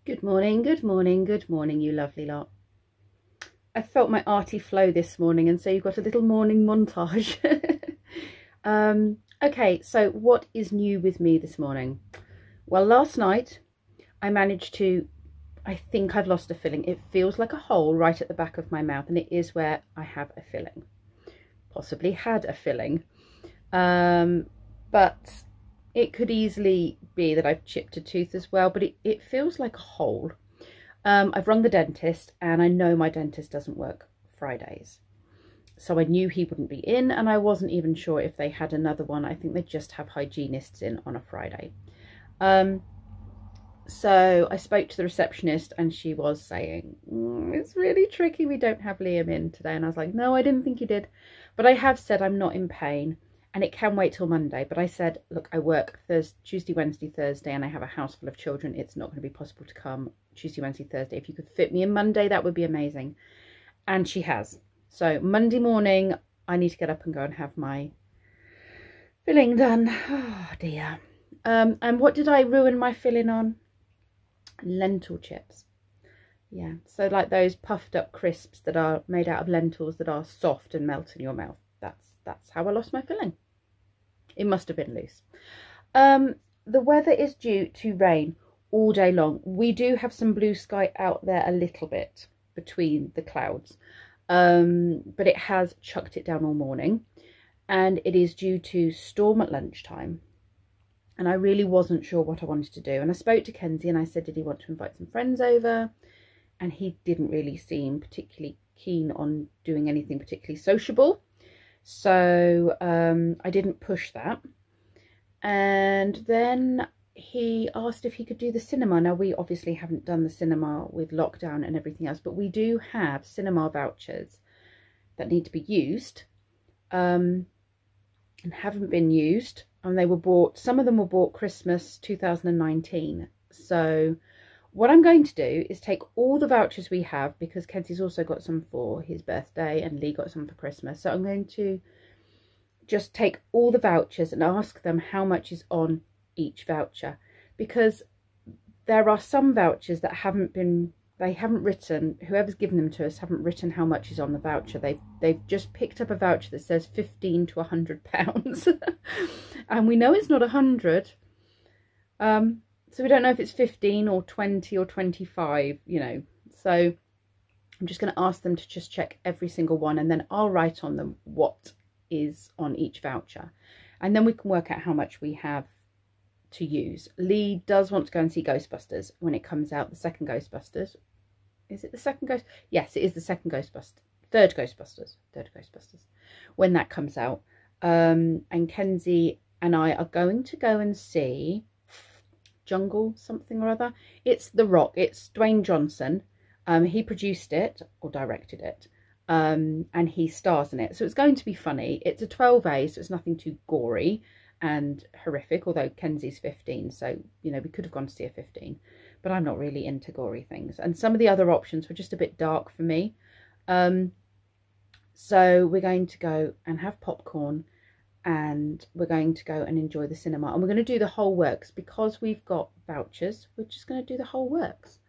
Good morning, good morning, good morning, you lovely lot. I felt my arty flow this morning, and so you've got a little morning montage. Okay, so what is new with me this morning? Well, last night I managed to, I think I've lost a filling. It feels like a hole right at the back of my mouth, and it is where I have a filling. Possibly had a filling. But it could easily be that I've chipped a tooth as well, but it feels like a hole. I've rung the dentist, and I know my dentist doesn't work Fridays. So I knew he wouldn't be in, and I wasn't even sure if they had another one. I think they just have hygienists in on a Friday. So I spoke to the receptionist, and she was saying, it's really tricky, we don't have Liam in today. And I was like, no, I didn't think you did. But I have said I'm not in pain, and it can wait till Monday. But I said, look, I work Tuesday, Wednesday, Thursday, and I have a house full of children. It's not going to be possible to come Tuesday, Wednesday, Thursday. If you could fit me in Monday, that would be amazing. And she has. So Monday morning, I need to get up and go and have my filling done. Oh dear. And what did I ruin my filling on? Lentil chips. Yeah, so like those puffed up crisps that are made out of lentils that are soft and melt in your mouth. That's how I lost my filling. It must have been loose. The weather is due to rain all day long. We do have some blue sky out there a little bit between the clouds, but it has chucked it down all morning, and it is due to storm at lunchtime. And I really wasn't sure what I wanted to do. And I spoke to Kenzie and I said, did he want to invite some friends over? And he didn't really seem particularly keen on doing anything particularly sociable. So I didn't push that. And then he asked if he could do the cinema. Now, we obviously haven't done the cinema with lockdown and everything else, but we do have cinema vouchers that need to be used and haven't been used. And they were bought, some of them were bought Christmas 2019. So what I'm going to do is take all the vouchers we have, because Kenzie's also got some for his birthday and Lee got some for Christmas. So I'm going to just take all the vouchers and ask them how much is on each voucher, because there are some vouchers that they haven't written, whoever's given them to us haven't written how much is on the voucher. They've just picked up a voucher that says £15 to £100 and we know it's not 100. So we don't know if it's 15 or 20 or 25, you know. So I'm just going to ask them to just check every single one, and then I'll write on them what is on each voucher, and then we can work out how much we have to use. Lee does want to go and see Ghostbusters when it comes out, the second Ghostbusters. Is it the second Ghost? Yes, it is the second Ghostbusters. Third Ghostbusters. When that comes out. And Kenzie and I are going to go and see Jungle something or other. It's The Rock. It's Dwayne Johnson. He produced it or directed it. And he stars in it. So it's going to be funny. It's a 12A, so it's nothing too gory and horrific, although Kenzie's 15, so you know, we could have gone to see a 15, but I'm not really into gory things, and some of the other options were just a bit dark for me. So we're going to go and have popcorn, and we're going to go and enjoy the cinema, and we're going to do the whole works because we've got vouchers. We're just going to do the whole works,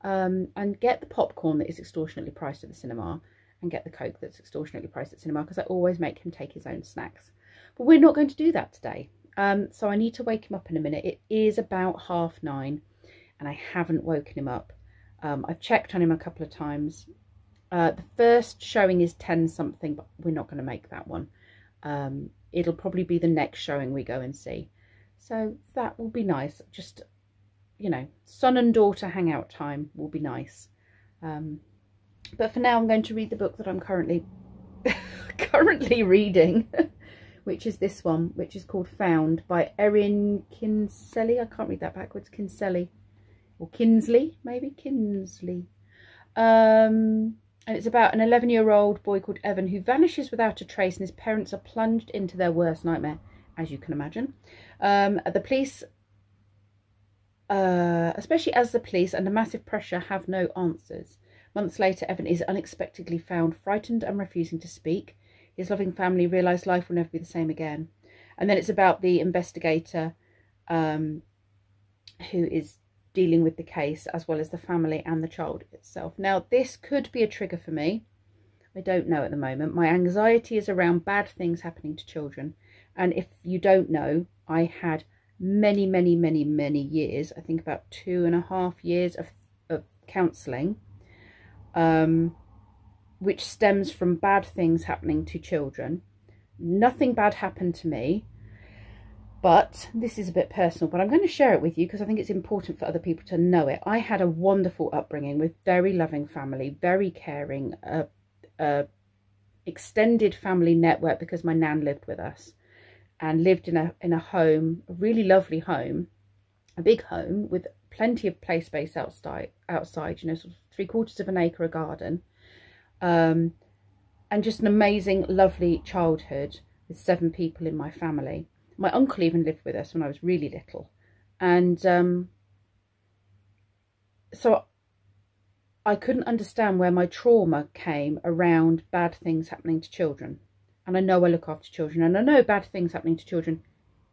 and get the popcorn that is extortionately priced at the cinema, and get the Coke that's extortionately priced at the cinema, because I always make him take his own snacks. But we're not going to do that today. So I need to wake him up in a minute. It is about 9:30 and I haven't woken him up. I've checked on him a couple of times. The first showing is 10 something, but we're not going to make that one. It'll probably be the next showing we go and see. So that will be nice. Just, you know, son and daughter hangout time will be nice. But for now, I'm going to read the book that I'm currently reading. Which is this one, which is called Found by Erin Kinsey. I can't read that backwards. Kinsey. Or Kinsley, maybe. Kinsley. And it's about an 11-year-old boy called Evan who vanishes without a trace, and his parents are plunged into their worst nightmare, as you can imagine. The police, especially as the police, under massive pressure, have no answers. Months later, Evan is unexpectedly found, frightened and refusing to speak. His loving family realise life will never be the same again. And then it's about the investigator who is dealing with the case, as well as the family and the child itself. Now, this could be a trigger for me. I don't know at the moment. My anxiety is around bad things happening to children. And if you don't know, I had many years, I think about 2.5 years of counselling, which stems from bad things happening to children. Nothing bad happened to me, but this is a bit personal, but I'm going to share it with you because I think it's important for other people to know it. I had a wonderful upbringing with very loving family, very caring, extended family network, because my nan lived with us and lived in a home, a really lovely home, a big home with plenty of play space outside, you know, sort of 3/4 of an acre of garden, and just an amazing, lovely childhood with 7 people in my family. My uncle even lived with us when I was really little, and so I couldn't understand where my trauma came around bad things happening to children. And I know I look after children, and I know bad things happening to children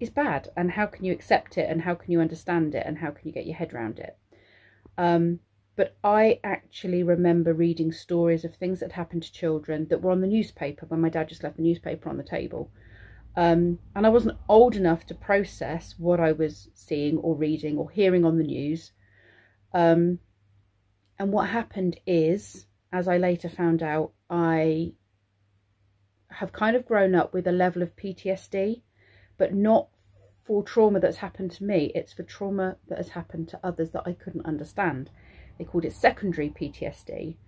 is bad, and how can you accept it, and how can you understand it, and how can you get your head around it? But I actually remember reading stories of things that happened to children that were on the newspaper when my dad just left the newspaper on the table. And I wasn't old enough to process what I was seeing or reading or hearing on the news. And what happened is, as I later found out, I have kind of grown up with a level of PTSD, but not for trauma that's happened to me. It's for trauma that has happened to others that I couldn't understand. They called it secondary PTSD,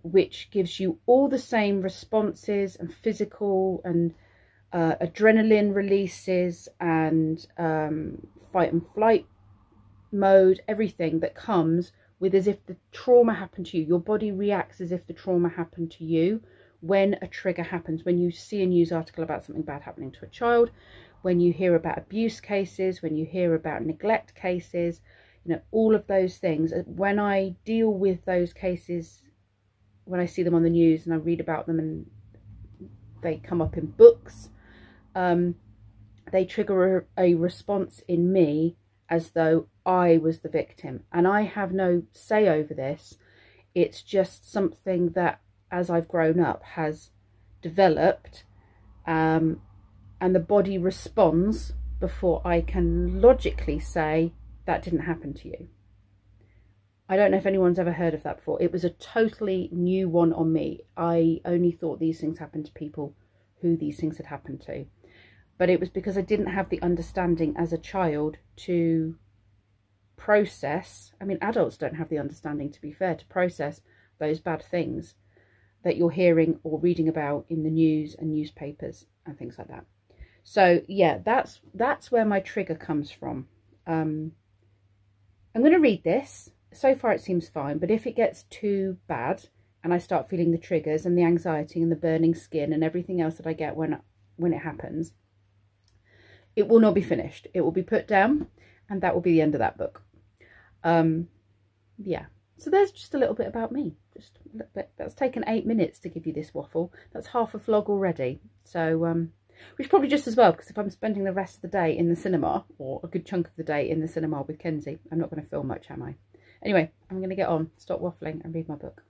which gives you all the same responses and physical and adrenaline releases and fight and flight mode, everything that comes with as if the trauma happened to you. Your body reacts as if the trauma happened to you when a trigger happens, when you see a news article about something bad happening to a child, when you hear about abuse cases, when you hear about neglect cases, you know, all of those things. When I deal with those cases, when I see them on the news and I read about them and they come up in books, they trigger a response in me as though I was the victim. And I have no say over this. It's just something that, as I've grown up, has developed, and the body responds before I can logically say that didn't happen to you. I don't know if anyone's ever heard of that before. It was a totally new one on me. I only thought these things happened to people who these things had happened to. But it was because I didn't have the understanding as a child to process. I mean, adults don't have the understanding, to be fair, to process those bad things that you're hearing or reading about in the news and newspapers and things like that. So yeah, that's where my trigger comes from. I'm going to read this. So far it seems fine, but if it gets too bad and I start feeling the triggers and the anxiety and the burning skin and everything else that I get when it happens, it will not be finished. It will be put down, and that will be the end of that book. Yeah, so there's just a little bit about me, just a little bit. That's taken 8 minutes to give you this waffle. That's half a vlog already. So which is probably just as well, because if I'm spending the rest of the day in the cinema, or a good chunk of the day in the cinema with Kenzie, I'm not going to film much, am I? Anyway, I'm going to get on, stop waffling and read my book.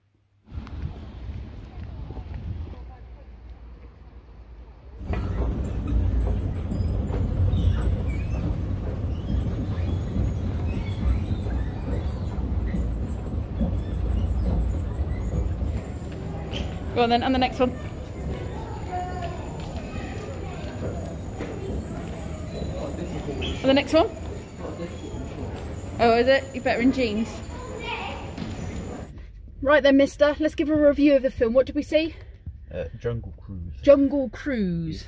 Go on then, and the next one. And the next one? Oh, is it? You better in jeans. Right then, mister, let's give a review of the film. What did we see? Jungle Cruise. Jungle Cruise.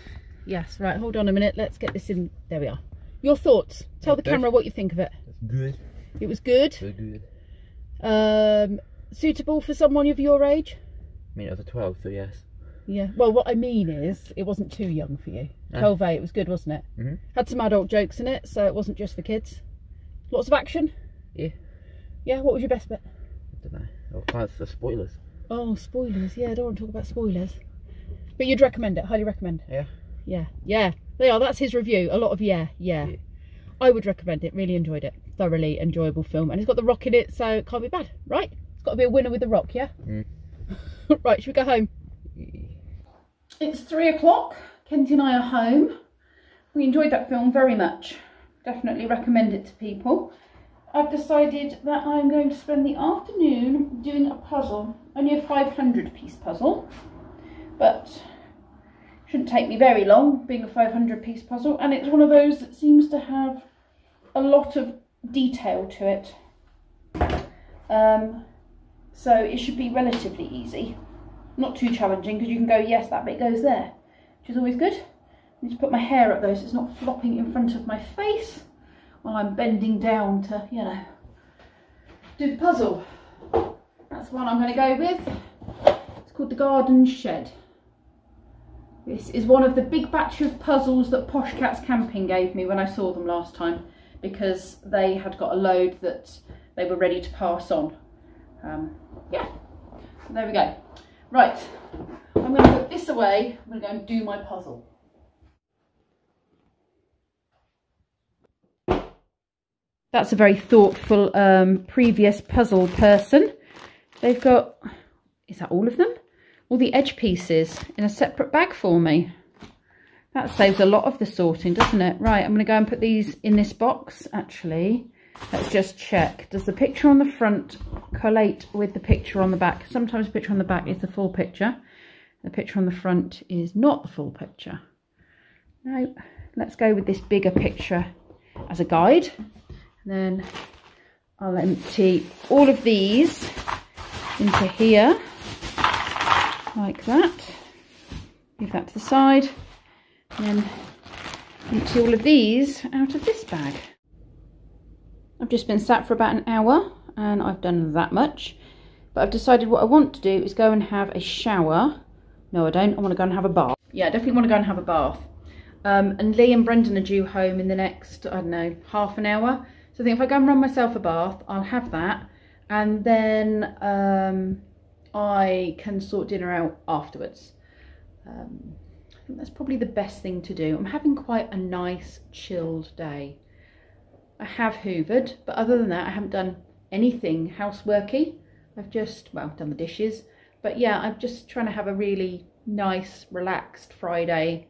Yes, right, hold on a minute. Let's get this in. There we are. Your thoughts. Tell the camera what you think of it. It's good. It was good? So good. Suitable for someone of your age? I mean, it was a 12, so yes. Yeah, well, what I mean is, it wasn't too young for you. 12A, it was good, wasn't it? Mm-hmm. Had some adult jokes in it, so it wasn't just for kids. Lots of action? Yeah. Yeah, what was your best bit? I don't know. Oh, that's the spoilers. Oh, spoilers. Yeah, I don't want to talk about spoilers. But you'd recommend it, highly recommend. Yeah. Yeah, yeah. They are, that's his review. A lot of yeah. I would recommend it, really enjoyed it. thoroughly enjoyable film, and it's got The Rock in it, so it can't be bad, right? It's got to be a winner with The Rock, yeah? Right, should we go home? It's 3 o'clock. Kenzie and I are home. We enjoyed that film very much. Definitely recommend it to people. I've decided that I'm going to spend the afternoon doing a puzzle. Only a 500-piece puzzle, but shouldn't take me very long, being a 500-piece puzzle, and it's one of those that seems to have a lot of detail to it. So it should be relatively easy. Not too challenging, because you can go, yes, that bit goes there, which is always good. I need to put my hair up though, so it's not flopping in front of my face while I'm bending down to, you know, do the puzzle. That's the one I'm going to go with. It's called The Garden Shed. This is one of the big batch of puzzles that Posh Cats Camping gave me when I saw them last time, because they had got a load that they were ready to pass on. Yeah, so there we go. Right, I'm going to put this away. I'm going to go and do my puzzle. That's a very thoughtful previous puzzle person. They've got, is that all of them? All the edge pieces in a separate bag for me. That saves a lot of the sorting, doesn't it? Right, I'm going to go and put these in this box, actually. Let's just check. Does the picture on the front collate with the picture on the back? Sometimes the picture on the back is the full picture. The picture on the front is not the full picture. No, let's go with this bigger picture as a guide. And then I'll empty all of these into here, like that. Leave that to the side. And then empty all of these out of this bag. I've just been sat for about an hour and I've done that much, but I've decided what I want to do is go and have a shower. No, I don't. I want to go and have a bath. Yeah, I definitely want to go and have a bath. And Lee and Brendan are due home in the next, I don't know, half an hour. So I think if I go and run myself a bath, I'll have that, and then I can sort dinner out afterwards. I think that's probably the best thing to do. I'm having quite a nice chilled day. I have hoovered, but other than that I haven't done anything houseworky. I've just, well, done the dishes, but yeah, I'm just trying to have a really nice relaxed Friday.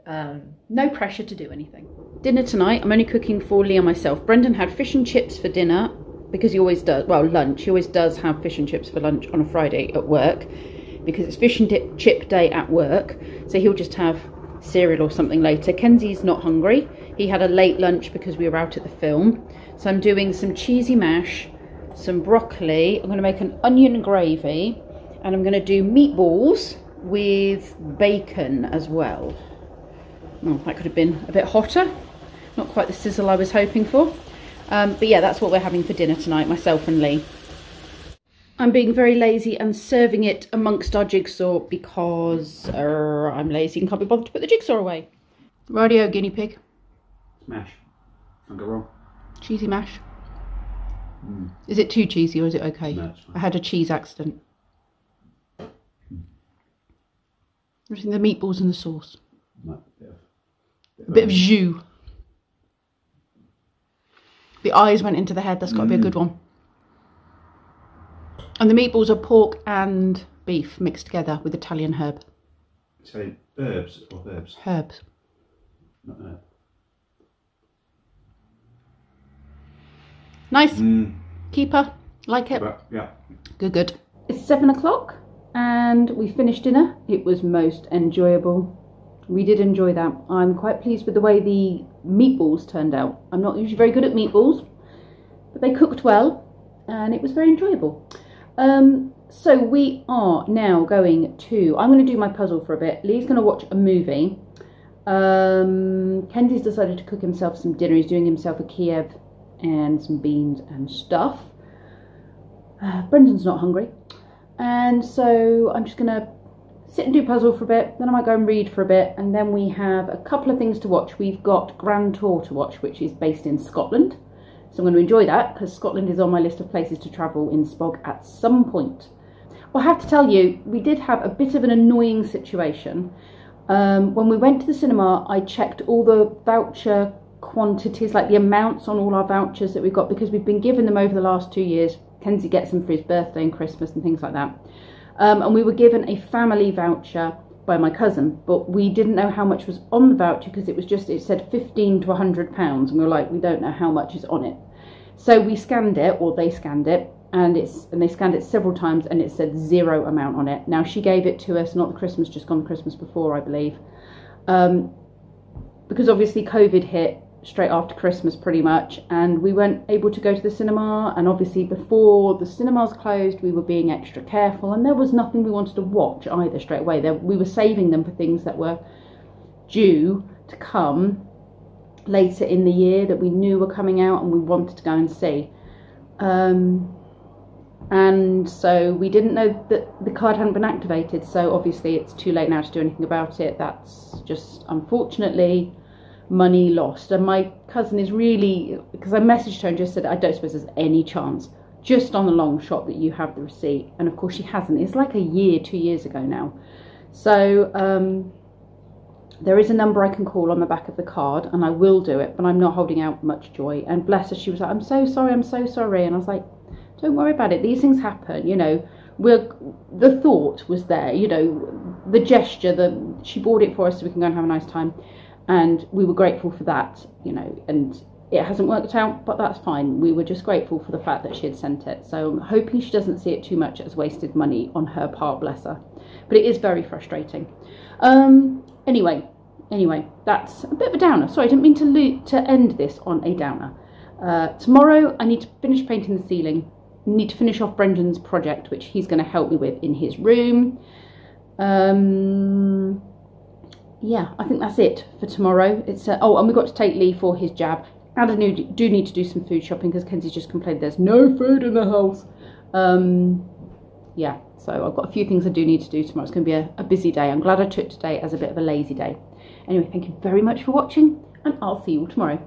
No pressure to do anything. Dinner tonight, I'm only cooking for Lee and myself. Brendan had fish and chips for dinner because he always does, well, lunch, he always does have fish and chips for lunch on a Friday at work because it's fish and chip day at work, so he'll just have cereal or something later. Kenzie's not hungry. He had a late lunch because we were out at the film. So I'm doing some cheesy mash, some broccoli. I'm going to make an onion gravy, and I'm going to do meatballs with bacon as well. Oh, that could have been a bit hotter. Not quite the sizzle I was hoping for. But yeah, that's what we're having for dinner tonight, myself and Lee. I'm being very lazy and serving it amongst our jigsaw because I'm lazy and can't be bothered to put the jigsaw away. Radio guinea pig. Smash. Can't go wrong. Cheesy mash. Is it too cheesy or is it okay? No, it's fine. I had a cheese accident. I think the meatballs and the sauce. No, A bit of jus. The eyes went into the head. That's got to be a good one. And the meatballs are pork and beef mixed together with Italian herb. Say herbs or herbs? Herbs. Not herb. Nice. Keeper. Like it. But, yeah. Good, good. It's 7 o'clock and we finished dinner. It was most enjoyable. We did enjoy that. I'm quite pleased with the way the meatballs turned out. I'm not usually very good at meatballs, but they cooked well and it was very enjoyable. So we are now going to, I'm going to do my puzzle for a bit. Lee's going to watch a movie. Kenzie's decided to cook himself some dinner. He's doing himself a Kiev and some beans and stuff. Brendan's not hungry. And so I'm just going to sit and do puzzle for a bit. Then I might go and read for a bit. And then we have a couple of things to watch. We've got Grand Tour to watch, which is based in Scotland. So I'm going to enjoy that because Scotland is on my list of places to travel in Spog at some point. Well, I have to tell you, we did have a bit of an annoying situation. When we went to the cinema, I checked all the voucher quantities, like the amounts on all our vouchers that we've got, because we've been given them over the last 2 years. Kenzie gets them for his birthday and Christmas and things like that. And we were given a family voucher by my cousin, but we didn't know how much was on the voucher because it said 15 to 100 pounds, and we were like, we don't know how much is on it. So we scanned it, or they scanned it, and they scanned it several times, and it said 0 amount on it. Now, she gave it to us not the Christmas just gone, the Christmas before, I believe, because obviously COVID hit straight after Christmas pretty much, and we weren't able to go to the cinema, and obviously before the cinemas closed we were being extra careful, and there was nothing we wanted to watch either straight away. We were saving them for things that were due to come later in the year that we knew were coming out and we wanted to go and see, and so we didn't know that the card hadn't been activated, so obviously it's too late now to do anything about it. That's just unfortunately money lost. And my cousin is really, because I messaged her and just said, I don't suppose there's any chance, just on the long shot, that you have the receipt. And of course she hasn't. It's like a year, 2 years ago now. So there is a number I can call on the back of the card, and I will do it, but I'm not holding out much joy. And bless her, she was like, I'm so sorry, I'm so sorry. And I was like, don't worry about it, these things happen, you know. The thought was there, you know, the gesture, she bought it for us so we can go and have a nice time. And we were grateful for that, you know, and it hasn't worked out, but that's fine. We were just grateful for the fact that she had sent it. So I'm hoping she doesn't see it too much as wasted money on her part, bless her. But it is very frustrating. Anyway, that's a bit of a downer. Sorry, I didn't mean to end this on a downer. Tomorrow I need to finish painting the ceiling. I need to finish off Brendan's project, which he's going to help me with in his room. Yeah, I think that's it for tomorrow. It's oh, and we've got to take Lee for his jab, and I do need to do some food shopping because Kenzie's just complained there's no food in the house. Yeah, so I've got a few things I do need to do tomorrow. It's going to be a busy day. I'm glad I took today as a bit of a lazy day. Anyway, thank you very much for watching, and I'll see you all tomorrow.